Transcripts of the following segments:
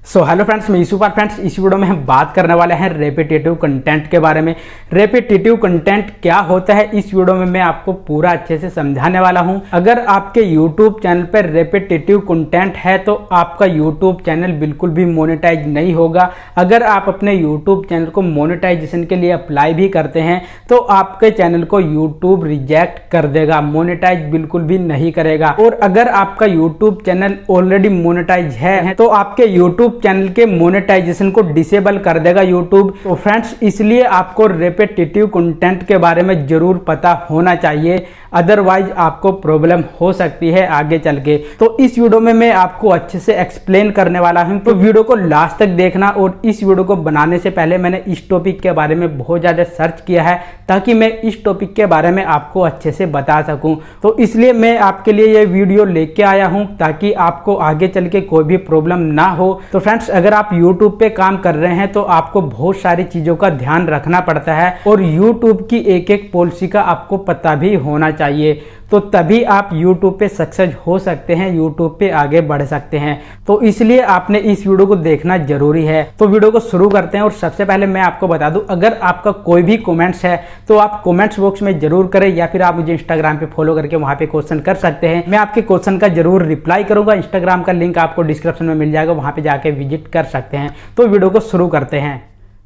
So hello friends, मैं issue पर friends इस वीडियो में हम बात करने वाले हैं रेपिटेटिव कंटेंट के बारे में। रेपिटेटिव कंटेंट क्या होता है इस वीडियो में मैं आपको पूरा अच्छे से समझाने वाला हूं। अगर आपके यूट्यूब चैनल पर रेपिटेटिव कंटेंट है तो आपका यूट्यूब चैनल बिल्कुल भी मोनेटाइज नहीं होगा। अगर आप अपने यूट्यूब चैनल को मोनेटाइजेशन के लिए अप्लाई भी करते हैं तो आपके चैनल को यूट्यूब रिजेक्ट कर देगा, मोनेटाइज बिल्कुल भी नहीं करेगा। और अगर आपका यूट्यूब चैनल ऑलरेडी मोनेटाइज है तो आपके यूट्यूब चैनल के मोनेटाइजेशन को डिसेबल कर देगा यूट्यूब। तो फ्रेंड्स, इसलिए आपको रेपिटेटिव कंटेंट के बारे में जरूर पता होना चाहिए, अदरवाइज आपको प्रॉब्लम हो सकती है आगे चल के। तो इस वीडियो में मैं आपको अच्छे से एक्सप्लेन करने वाला हूं, तो वीडियो को लास्ट तक देखना। और इस वीडियो को बनाने से पहले मैंने इस टॉपिक के बारे में बहुत ज्यादा सर्च किया है ताकि मैं इस टॉपिक के बारे में आपको अच्छे से बता सकूं। तो इसलिए मैं आपके लिए ये वीडियो लेके आया हूं ताकि आपको आगे चल के कोई भी प्रॉब्लम ना हो। तो फ्रेंड्स, अगर आप YouTube पे काम कर रहे हैं तो आपको बहुत सारी चीजों का ध्यान रखना पड़ता है और YouTube की एक एक पॉलिसी का आपको पता भी होना चाहिए, तो तभी आप YouTube पे सक्सेस हो सकते हैं, YouTube पे आगे बढ़ सकते हैं। तो इसलिए आपने इस वीडियो को देखना जरूरी है। तो वीडियो को शुरू करते हैं। और सबसे पहले मैं आपको बता दूं, अगर आपका कोई भी कमेंट्स है तो आप कमेंट्स बॉक्स में जरूर करें, या फिर आप मुझे इंस्टाग्राम पे फॉलो करके वहां पे क्वेश्चन कर सकते हैं। मैं आपके क्वेश्चन का जरूर रिप्लाई करूंगा। इंस्टाग्राम का लिंक आपको डिस्क्रिप्शन में मिल जाएगा, वहां पे जाके विजिट कर सकते हैं। तो वीडियो को शुरू करते हैं।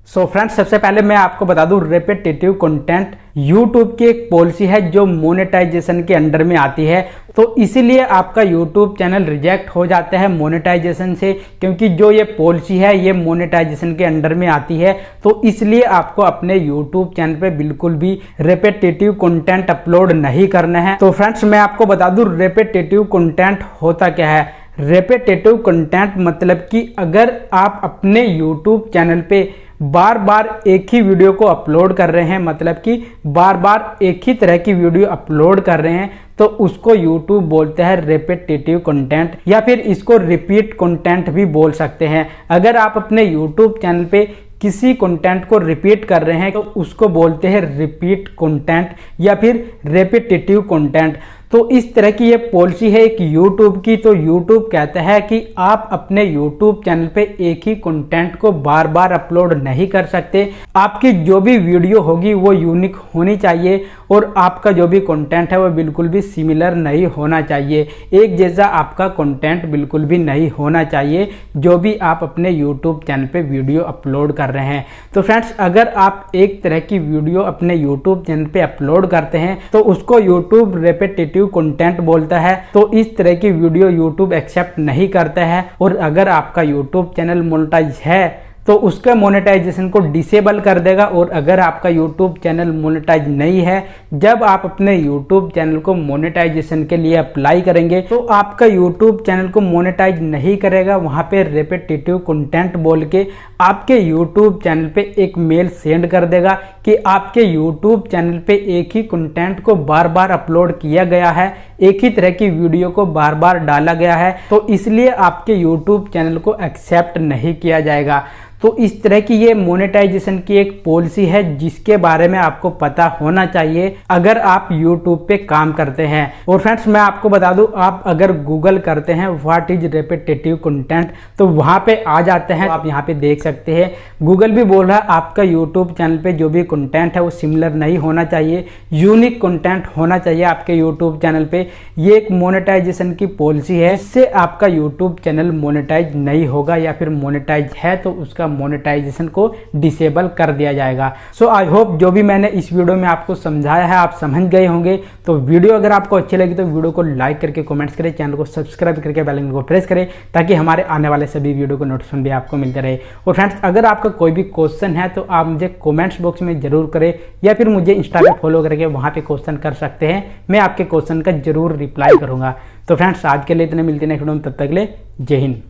सो फ्रेंड्स, सबसे पहले मैं आपको बता दूं, रेपिटेटिव कंटेंट यूट्यूब की एक पॉलिसी है जो मोनेटाइजेशन के अंडर में आती है। तो इसीलिए आपका यूट्यूब चैनल रिजेक्ट हो जाता है मोनेटाइजेशन से, क्योंकि जो ये पॉलिसी है ये मोनेटाइजेशन के अंडर में आती है। तो इसलिए आपको अपने यूट्यूब चैनल पे बिल्कुल भी रेपिटेटिव कंटेंट अपलोड नहीं करना है। तो फ्रेंड्स, मैं आपको बता दूं रेपिटेटिव कंटेंट होता क्या है। रेपिटेटिव कंटेंट मतलब कि अगर आप अपने यूट्यूब चैनल पे बार बार एक ही वीडियो को अपलोड कर रहे हैं, मतलब कि बार बार एक ही तरह की वीडियो अपलोड कर रहे हैं, तो उसको YouTube बोलते हैं रेपिटेटिव कंटेंट, या फिर इसको रिपीट कंटेंट भी बोल सकते हैं। अगर आप अपने YouTube चैनल पे किसी कंटेंट को रिपीट कर रहे हैं तो उसको बोलते हैं रिपीट कंटेंट या फिर रेपिटेटिव कंटेंट। तो इस तरह की ये पॉलिसी है एक YouTube की। तो YouTube कहता है कि आप अपने YouTube चैनल पे एक ही कंटेंट को बार बार अपलोड नहीं कर सकते। आपकी जो भी वीडियो होगी वो यूनिक होनी चाहिए और आपका जो भी कंटेंट है वो बिल्कुल भी सिमिलर नहीं होना चाहिए। एक जैसा आपका कंटेंट बिल्कुल भी नहीं होना चाहिए जो भी आप अपने YouTube चैनल पे वीडियो अपलोड कर रहे हैं। तो फ्रेंड्स, अगर आप एक तरह की वीडियो अपने YouTube चैनल पे अपलोड करते हैं तो उसको YouTube रेपिटेटिव कंटेंट बोलता है। तो इस तरह की वीडियो YouTube एक्सेप्ट नहीं करता है। और अगर आपका YouTube चैनल मोनेटाइज है तो उसका मोनेटाइजेशन को डिसेबल कर देगा। और अगर आपका YouTube चैनल मोनेटाइज नहीं है, जब आप अपने YouTube चैनल को मोनेटाइजेशन के लिए अप्लाई करेंगे तो आपका YouTube चैनल को मोनेटाइज नहीं करेगा। वहां पे रेपिटेटिव कंटेंट बोल के आपके YouTube चैनल पे एक मेल सेंड कर देगा कि आपके YouTube चैनल पे एक ही कंटेंट को बार बार अपलोड किया गया है, एक ही तरह की वीडियो को बार बार डाला गया है, तो इसलिए आपके YouTube चैनल को एक्सेप्ट नहीं किया जाएगा। तो इस तरह की ये मोनेटाइजेशन की एक पॉलिसी है जिसके बारे में आपको पता होना चाहिए अगर आप YouTube पे काम करते हैं। और फ्रेंड्स, मैं आपको बता दूं, आप अगर गूगल करते हैं व्हाट इज रेपिटेटिव कंटेंट तो वहां पे आ जाते हैं। आप यहाँ पे देख सकते हैं गूगल भी बोल रहा है आपका YouTube चैनल पे जो भी कंटेंट है वो सिमिलर नहीं होना चाहिए, यूनिक कंटेंट होना चाहिए आपके YouTube चैनल पे। ये एक मोनेटाइजेशन की पॉलिसी है, इससे आपका YouTube चैनल मोनेटाइज नहीं होगा, या फिर मोनेटाइज है तो उसका मोनेटाइजेशन को डिसेबल कर दिया जाएगा। सो आई होप जो भी मैंने इस वीडियो में आपको समझाया है आप समझ गए होंगे। तो वीडियो अगर आपको अच्छी लगी तो वीडियो को लाइक करके कमेंट्स करें, चैनल को सब्सक्राइब करके बेल आइकन को प्रेस करें ताकि हमारे आने वाले सभी वीडियो को नोटिफिकेशन भी आपको मिलते रहे। और फ्रेंड्स, अगर आपका कोई भी क्वेश्चन है तो आप मुझे कमेंट्स बॉक्स में जरूर करें, या फिर मुझे इंस्टा पे फॉलो करके वहां पे क्वेश्चन कर सकते हैं। मैं आपके क्वेश्चन का जरूर रिप्लाई करूंगा। तो फ्रेंड्स, आज के लिए इतने, मिलते हैं नेक्स्ट वीडियो में, तब तक के लिए जय हिंद।